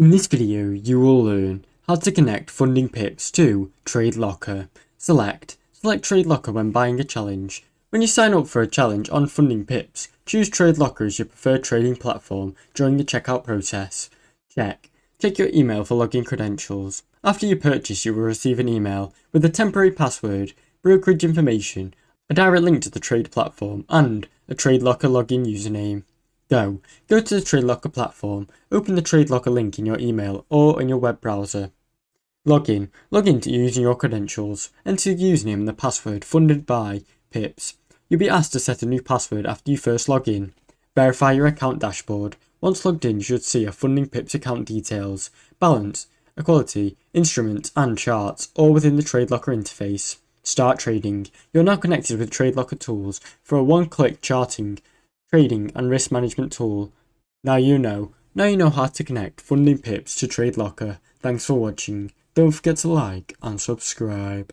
In this video, you will learn how to connect funding pips to Tradelocker. Select Tradelocker when buying a challenge. When you sign up for a challenge on funding pips, choose Tradelocker as your preferred trading platform during the checkout process. Check your email for login credentials. After you purchase, you will receive an email with a temporary password, brokerage information, a direct link to the trade platform, and a Tradelocker login username. Go to the Tradelocker platform, open the Tradelocker link in your email or in your web browser. Log in to using your credentials, enter the username and the password funded by pips. You'll be asked to set a new password after you first log in. Verify your account dashboard. Once logged in, you should see a funding pips account details, balance, equality, instruments and charts, all within the Tradelocker interface. Start trading. You're now connected with Tradelocker tools for a one-click charting, trading and risk management tool. Now you know how to connect funding pips to Tradelocker. Thanks for watching. Don't forget to like and subscribe.